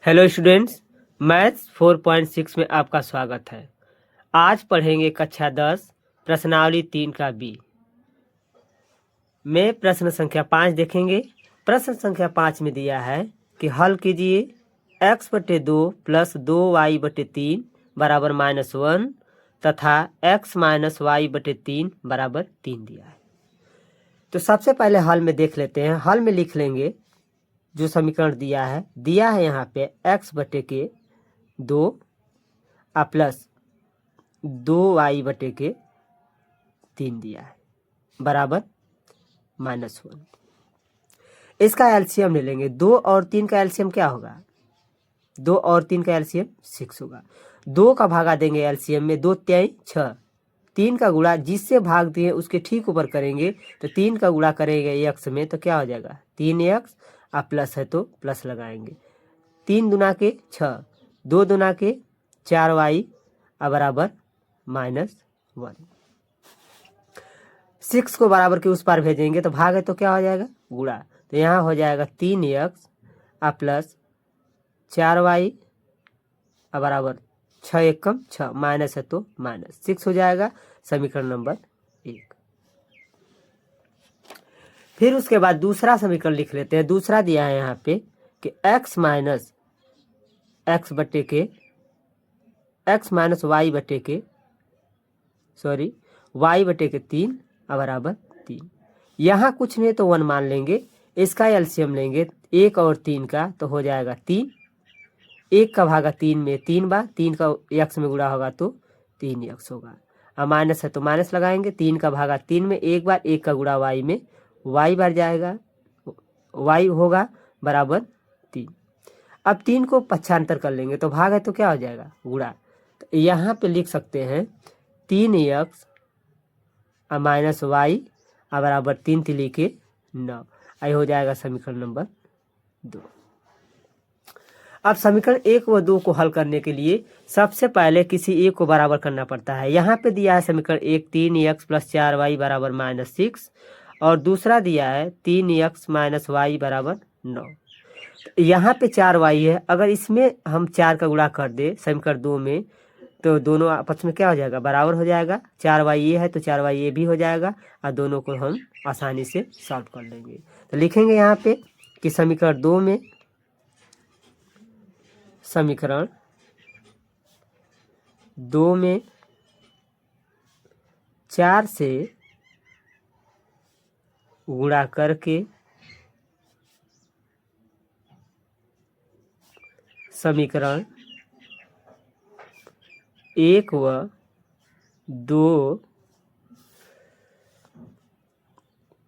Hello students, maths 4.6 में आपका स्वागत है। आज पढ़ेंगे कक्षा 10 प्रश्नावली 3 का बी में प्रश्न संख्या 5 देखेंगे। प्रश्न संख्या 5 में दिया है कि हल कीजिए x/2 + 2y/3 बराबर -1 तथा x - y/3 बराबर 3 दिया है। तो सबसे पहले हल में देख लेते हैं। हल में लिख लेंगे जो समीकरण दिया है यहाँ पे x/2 प्लस 2y/3 दिया है बराबर -1। इसका एलसीएम ले लेंगे। 2 और 3 का एलसीएम क्या होगा? 2 और 3 का एलसीएम 6 होगा। 2 का भागा देंगे एलसीएम में, 2 3 6। 3 का गुणा जिससे भाग दिए उसके ठीक ऊपर करेंगे, तो 3 का गुणा करेंगे x में तो क्या हो जाएगा 3x, प्लस है तो प्लस लगाएंगे। 3 दूना के 6, 2 दूना के 4y बराबर -1। 6 को बराबर के उस पार भेजेंगे तो भाग है तो क्या हो जाएगा गुणा, तो यहाँ हो जाएगा 3x प्लस 4y बराबर 6 एकम 6, माइनस है तो -6 हो जाएगा। समीकरण नंबर 1। फिर उसके बाद दूसरा समीकरण लिख लेते हैं। दूसरा दिया है यहाँ पे कि x माइनस y/3 बराबर 3। यहाँ कुछ नहीं तो 1 मान लेंगे। इसका एलसीएम लेंगे 1 और 3 का तो हो जाएगा 3। 1 का भागा 3 में 3 बार, 3 का x में गुणा होगा तो 3x होगा। अब माइनस है तो माइनस लगाएंगे। 3 का भागा 3 में एक बार, 1 का गुणा y में y बार जाएगा, y होगा बराबर 3। अब 3 को पक्षांतर कर लेंगे तो भाग है तो क्या हो जाएगा गुणा। तो यहाँ पे लिख सकते हैं 3x माइनस y बराबर 3 3 के 9। आई हो जाएगा समीकरण नंबर 2। अब समीकरण 1 व 2 को हल करने के लिए सबसे पहले किसी एक को बराबर करना पड़ता है। यहाँ पे दिया है समीकरण 1 3x + 4y बराबर -6 और दूसरा दिया है 3x - y बराबर 9। यहाँ पे 4y है। अगर इसमें हम 4 का गुणा कर दे समीकरण 2 में तो दोनों आपस में क्या हो जाएगा बराबर हो जाएगा। 4y ये है तो 4y ये भी हो जाएगा और दोनों को हम आसानी से सॉल्व कर लेंगे। तो लिखेंगे यहाँ पे कि समीकरण 2 में 4 से गुणा करके समीकरण 1 व 2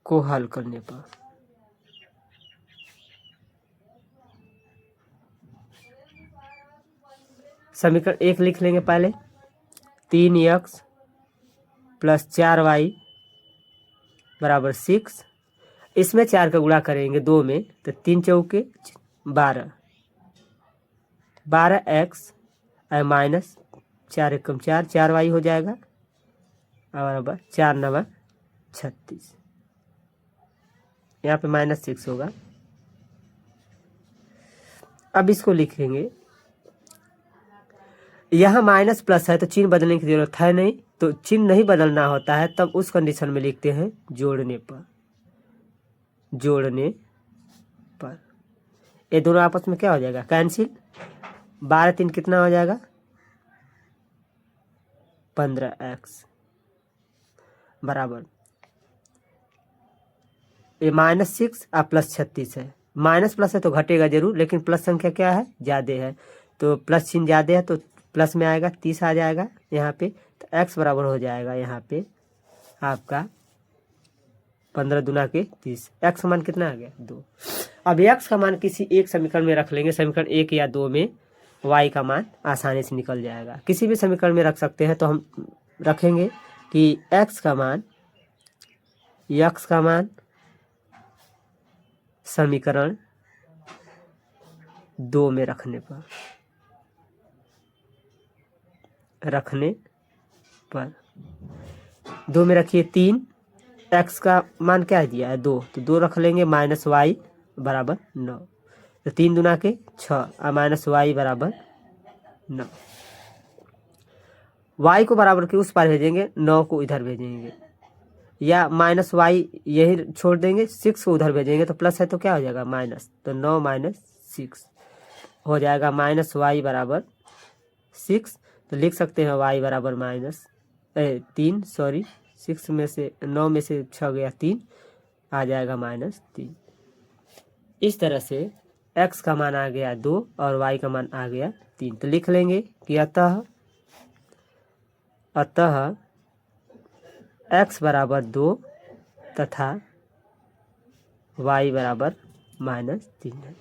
को हल करने पर समीकरण 1 लिख लेंगे पहले 3x + 4y बराबर 6। इसमें 4 का गुणा करेंगे 2 में तो 3 चौके 12, 12x माइनस 4 एकम 4, 4y हो जाएगा बराबर 4 9 36। यहाँ पे -6 होगा। अब इसको लिखेंगे, यहाँ माइनस प्लस है तो चिन्ह बदलने की जरूरत है नहीं, तो चिन्ह नहीं बदलना होता है तब उस कंडीशन में लिखते हैं जोड़ने पर ये दोनों आपस में क्या हो जाएगा कैंसिल। 12 3 कितना हो जाएगा 15x बराबर ये -6 प्लस 36 है। माइनस प्लस है तो घटेगा जरूर, लेकिन प्लस संख्या क्या है ज़्यादा है तो प्लस चिन्ह ज़्यादा है तो प्लस में आएगा 30 आ जाएगा यहाँ पे। तो x बराबर हो जाएगा यहाँ पे आपका 15 दूना के 30। x का मान कितना आ गया 2। अब x का मान किसी एक समीकरण में रख लेंगे। समीकरण 1 या 2 में y का मान आसानी से निकल जाएगा। किसी भी समीकरण में रख सकते हैं तो हम रखेंगे कि x का मान समीकरण 2 में रखने पर 2 में रखिए 3, x का मान क्या दिया है 2 तो 2 रख लेंगे -y बराबर 9। तो 3 दूना के 6 और माइनस वाई बराबर 9। वाई को बराबर के उस पार भेजेंगे, 9 को इधर भेजेंगे, या माइनस वाई यही छोड़ देंगे, 6 को उधर भेजेंगे तो प्लस है तो क्या हो जाएगा माइनस, तो 9 माइनस 6 हो जाएगा माइनस वाई बराबर 6। तो लिख सकते हैं वाई बराबर माइनस 3, सॉरी 6 में से 9 में से 6 गया 3, आ जाएगा -3। इस तरह से x का मान आ गया 2 और y का मान आ गया 3। तो लिख लेंगे कि अतः x बराबर 2 तथा y बराबर -3 है।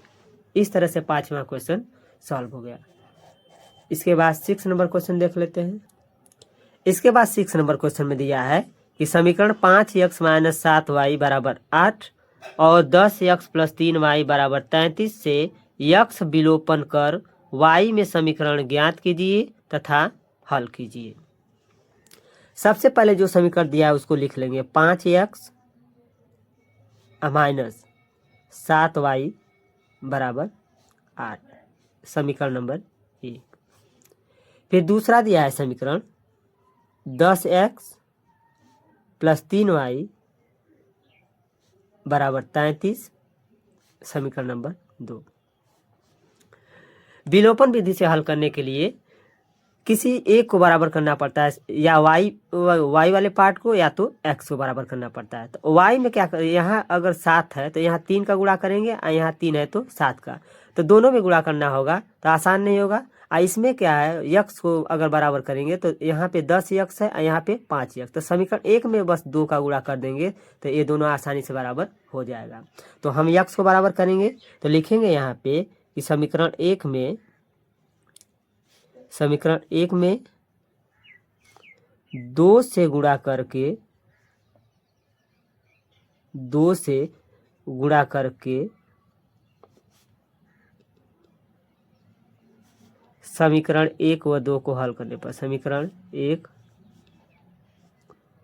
इस तरह से 5वां क्वेश्चन सॉल्व हो गया। इसके बाद 6 नंबर क्वेश्चन देख लेते हैं। इसके बाद 6 नंबर क्वेश्चन में दिया है कि समीकरण 5x - 7y बराबर 8 और 10x + 3y बराबर 33 से x विलोपन कर y में समीकरण ज्ञात कीजिए तथा हल कीजिए। सबसे पहले जो समीकरण दिया है उसको लिख लेंगे, 5x - 7y बराबर 8, समीकरण नंबर 1। फिर दूसरा दिया है समीकरण 10x + 3y बराबर 33, समीकरण नंबर 2। विलोपन विधि से हल करने के लिए किसी एक को बराबर करना पड़ता है, या y वाले पार्ट को या तो x को बराबर करना पड़ता है। तो y में क्या करें, यहाँ अगर 7 है तो यहाँ 3 का गुणा करेंगे और यहाँ 3 है तो 7 का, तो दोनों में गुणा करना होगा तो आसान नहीं होगा। इसमें क्या है, x को अगर बराबर करेंगे तो यहाँ पे 10x है और यहाँ पे 5x, तो समीकरण 1 में बस 2 का गुणा कर देंगे तो ये दोनों आसानी से बराबर हो जाएगा। तो हम x को बराबर करेंगे तो लिखेंगे यहाँ पे कि समीकरण 1 में 2 से गुणा करके समीकरण 1 व 2 को हल करने पर, समीकरण 1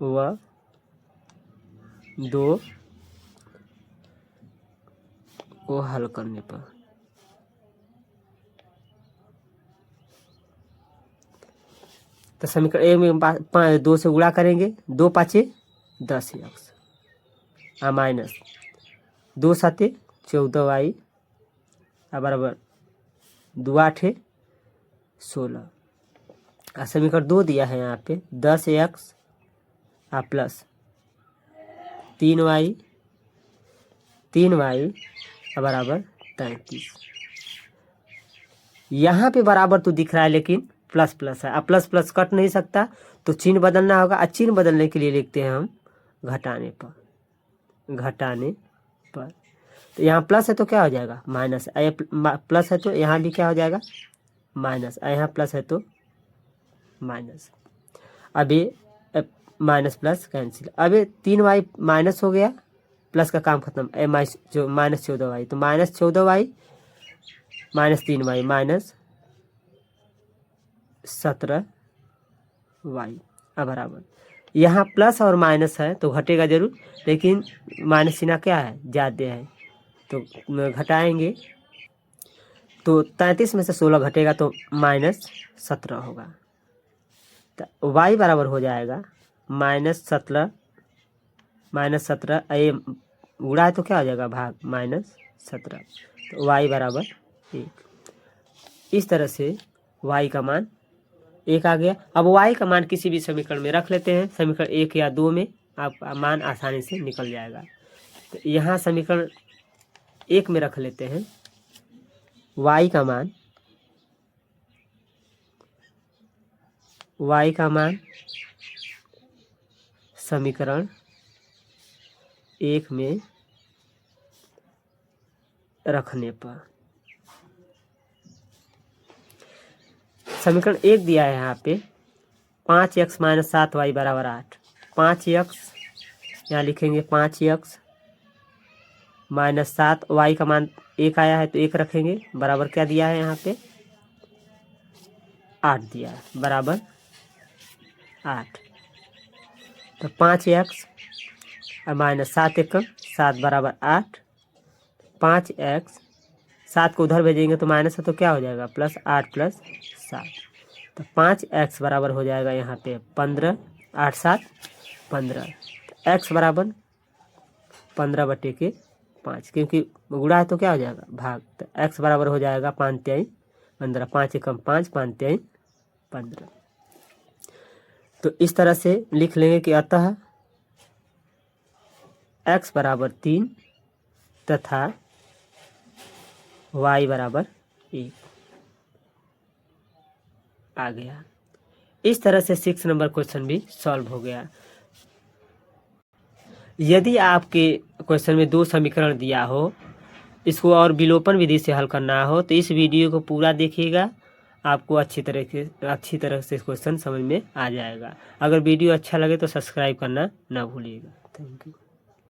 व 2 को हल करने पर तो समीकरण 1 में 2 से गुणा करेंगे, 2 5 10x माइनस 2 7 14y बराबर 2 8 16। समीकरण 2 दिया है यहाँ पे 10x प्लस 3y बराबर 33। यहाँ पे बराबर तो दिख रहा है लेकिन प्लस प्लस है, अब प्लस प्लस कट नहीं सकता तो चिन्ह बदलना होगा। चिन्ह बदलने के लिए लिखते हैं हम घटाने पर। तो यहाँ प्लस है तो क्या हो जाएगा माइनस, प्लस है तो यहाँ भी क्या हो जाएगा माइनस, यहाँ प्लस है तो माइनस। अभी माइनस प्लस कैंसिल, अभी 3y माइनस हो गया, प्लस का काम खत्म, जो -14y, तो -14y -3y -17y बराबर, यहाँ प्लस और माइनस है तो घटेगा जरूर, लेकिन माइनस चिन्ह क्या है ज़्यादा है तो घटाएंगे, तो 33 में से 16 घटेगा तो -17 होगा। तो y बराबर हो जाएगा -17 ये गुणा है तो क्या हो जाएगा भाग -17, तो y बराबर 1। इस तरह से y का मान 1 आ गया। अब y का मान किसी भी समीकरण में रख लेते हैं, समीकरण 1 या 2 में आपका मान आसानी से निकल जाएगा। तो यहाँ समीकरण 1 में रख लेते हैं y का मान समीकरण 1 में रखने पर, समीकरण 1 दिया है यहाँ पे 5x - 7y बराबर 8, 5x यहाँ लिखेंगे 5x - 7, y का मान 1 आया है तो 1 रखेंगे, बराबर क्या दिया है यहाँ पे 8 दिया है, बराबर 8। तो 5x - 7 एकम 7 बराबर 8, 5x 7 को उधर भेजेंगे तो माइनस है, तो क्या हो जाएगा प्लस 8 प्लस 7, तो 5x बराबर हो जाएगा यहाँ पे 15, 8 7 15, तो x बराबर 15/5, क्योंकि गुणा है तो क्या हो जाएगा भाग, तो x बराबर हो जाएगा 5 3 15, 5 एकम 5, 5 3 15। तो इस तरह से लिख लेंगे कि अतः x बराबर 3 तथा y बराबर 1 आ गया। इस तरह से 6 नंबर क्वेश्चन भी सॉल्व हो गया। यदि आपके क्वेश्चन में 2 समीकरण दिया हो, इसको और विलोपन विधि से हल करना हो, तो इस वीडियो को पूरा देखिएगा, आपको अच्छी तरह से क्वेश्चन समझ में आ जाएगा। अगर वीडियो अच्छा लगे तो सब्सक्राइब करना ना भूलिएगा। Thank you.